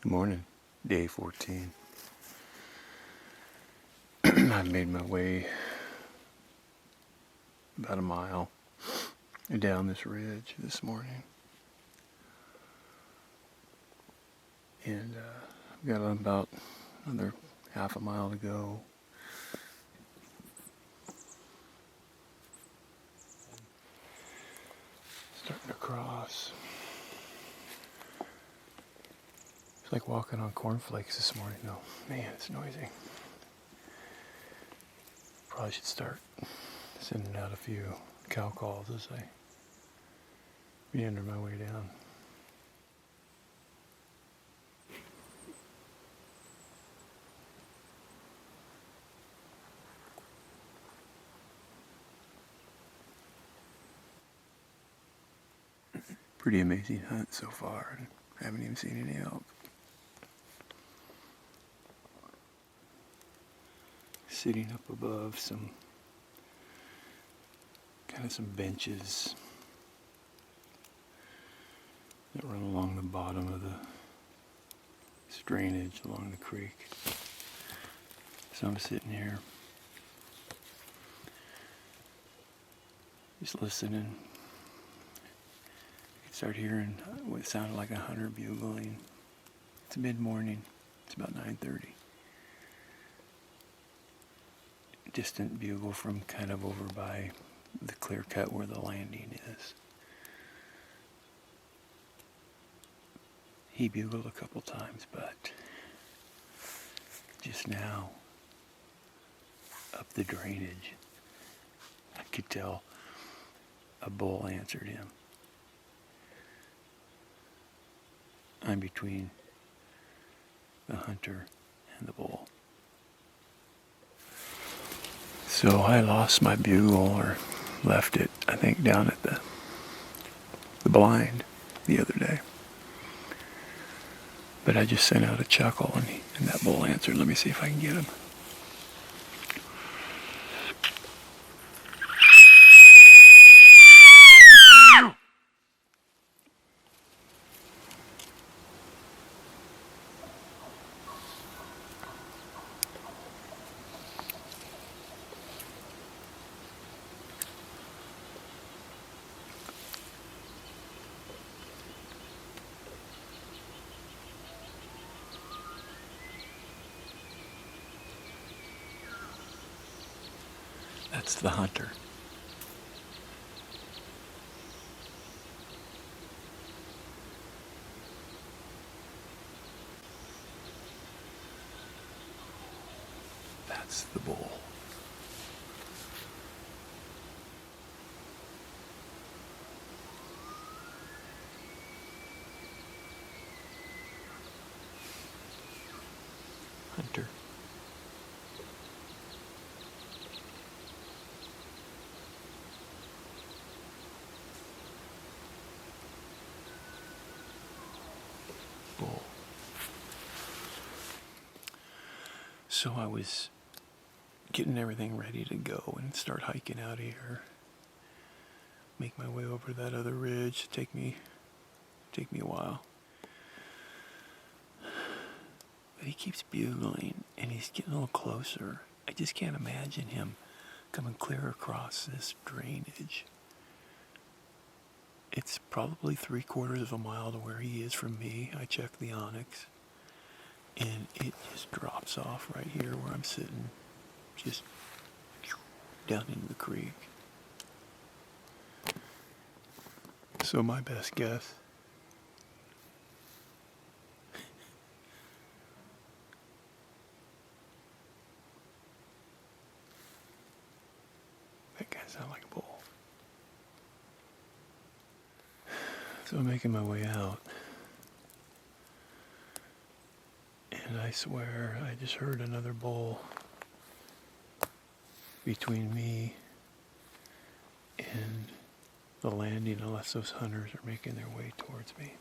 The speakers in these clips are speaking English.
Good morning, day 14. I made my way about a mile down this ridge this morning. And I've got about another half a mile to go. Starting to cross. It's like walking on cornflakes this morning though. Man, it's noisy. Probably should start sending out a few cow calls as I meander my way down. Pretty amazing hunt so far. I haven't even seen any elk. Sitting up above some benches that run along the bottom of the drainage along the creek. So I'm sitting here just listening. I could start hearing what sounded like a hunter bugling. It's mid-morning. It's about 9:30. Distant bugle from kind of over by the clear cut where the landing is. He bugled a couple times, but just now, up the drainage, I could tell a bull answered him. I'm between the hunter and the bull. So I lost my bugle, or left it, I think, down at the blind the other day. But I just sent out a chuckle, and that bull answered. Let me see if I can get him. That's the hunter. That's the bull. Hunter. Bull. So I was getting everything ready to go and start hiking out of here. Make my way over that other ridge. Take me a while. But he keeps bugling and he's getting a little closer. I just can't imagine him coming clear across this drainage. It's probably 3/4 of a mile to where he is from me. I checked the Onyx, and it just drops off right here where I'm sitting, just down into the creek. So my best guess, that guy sounds like a bull. So I'm making my way out, and I swear I just heard another bull between me and the landing, unless those hunters are making their way towards me.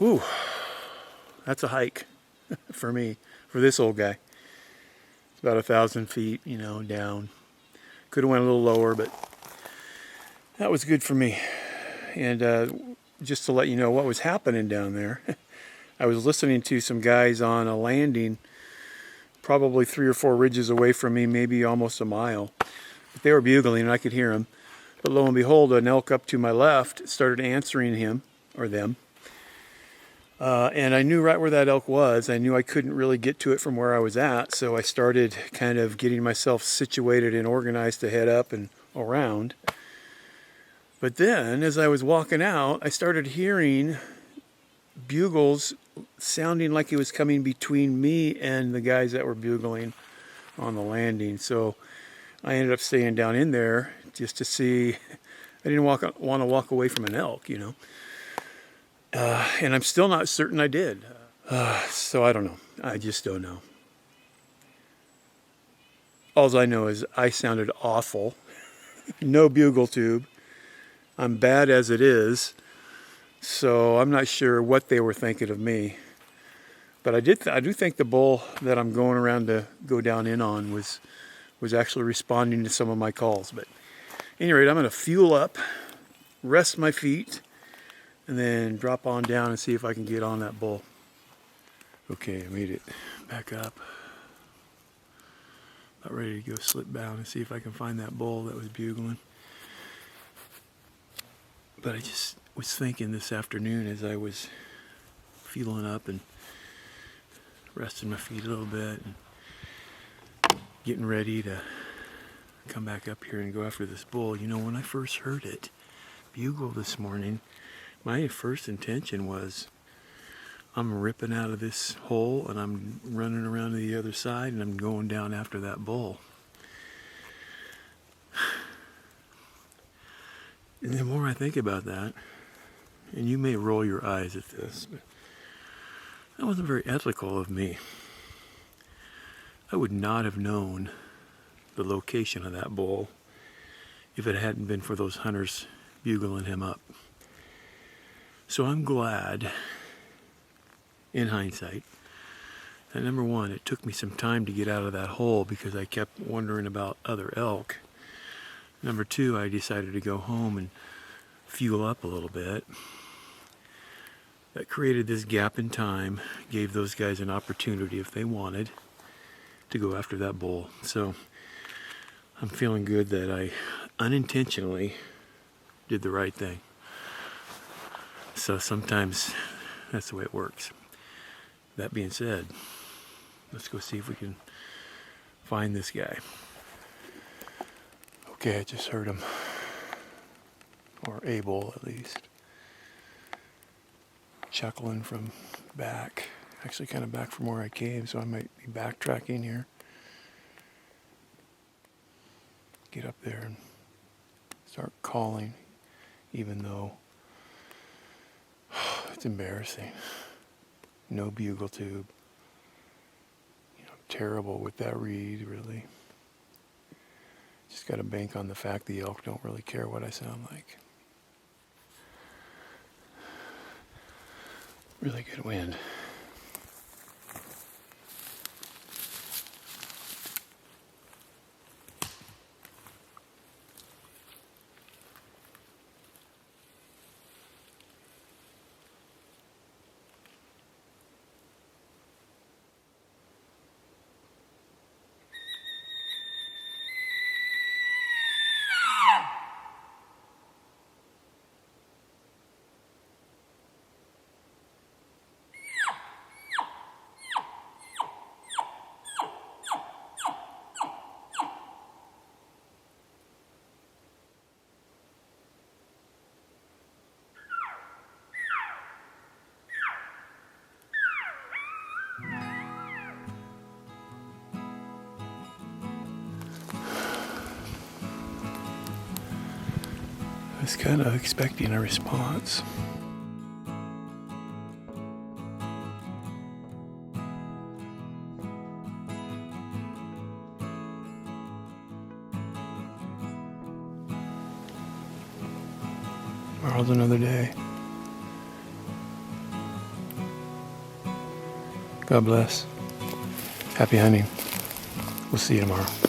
Whew, that's a hike for me, for this old guy. It's about 1,000 feet, you know, down. Could have went a little lower, but that was good for me. And just to let you know what was happening down there, I was listening to some guys on a landing probably 3 or 4 ridges away from me, maybe almost a mile. But they were bugling and I could hear them. But lo and behold, an elk up to my left started answering him, or them. And I knew right where that elk was. I knew I couldn't really get to it from where I was at, so I started kind of getting myself situated and organized to head up and around. But then, as I was walking out, I started hearing bugles sounding like it was coming between me and the guys that were bugling on the landing. So I ended up staying down in there just to see. I didn't want to walk away from an elk, you know. And I'm still not certain I did. So I don't know. I just don't know. All I know is I sounded awful. No bugle tube. I'm bad as it is. So I'm not sure what they were thinking of me. But I do think the bull that I'm going around to go down in on was actually responding to some of my calls. But at any rate, I'm going to fuel up, rest my feet, and then drop on down and see if I can get on that bull. Okay, I made it back up. About ready to go slip down and see if I can find that bull that was bugling. But I just was thinking this afternoon as I was fueling up and resting my feet a little bit and getting ready to come back up here and go after this bull. You know, when I first heard it bugle this morning, my first intention was I'm ripping out of this hole and I'm running around to the other side and I'm going down after that bull. And the more I think about that, and you may roll your eyes at this, but that wasn't very ethical of me. I would not have known the location of that bull if it hadn't been for those hunters bugling him up. So I'm glad, in hindsight, that number one, it took me some time to get out of that hole because I kept wondering about other elk. Number two, I decided to go home and fuel up a little bit. That created this gap in time, gave those guys an opportunity if they wanted to go after that bull. So I'm feeling good that I unintentionally did the right thing. So sometimes that's the way it works. That being said, let's go see if we can find this guy. Okay, I just heard him. Or able, at least. Chuckling from back. Actually kind of back from where I came, so I might be backtracking here. Get up there and start calling, even though it's embarrassing. No bugle tube. You know, terrible with that reed, really. Just got to bank on the fact the elk don't really care what I sound like. Really good wind. I was kind of expecting a response. Tomorrow's another day. God bless. Happy hunting. We'll see you tomorrow.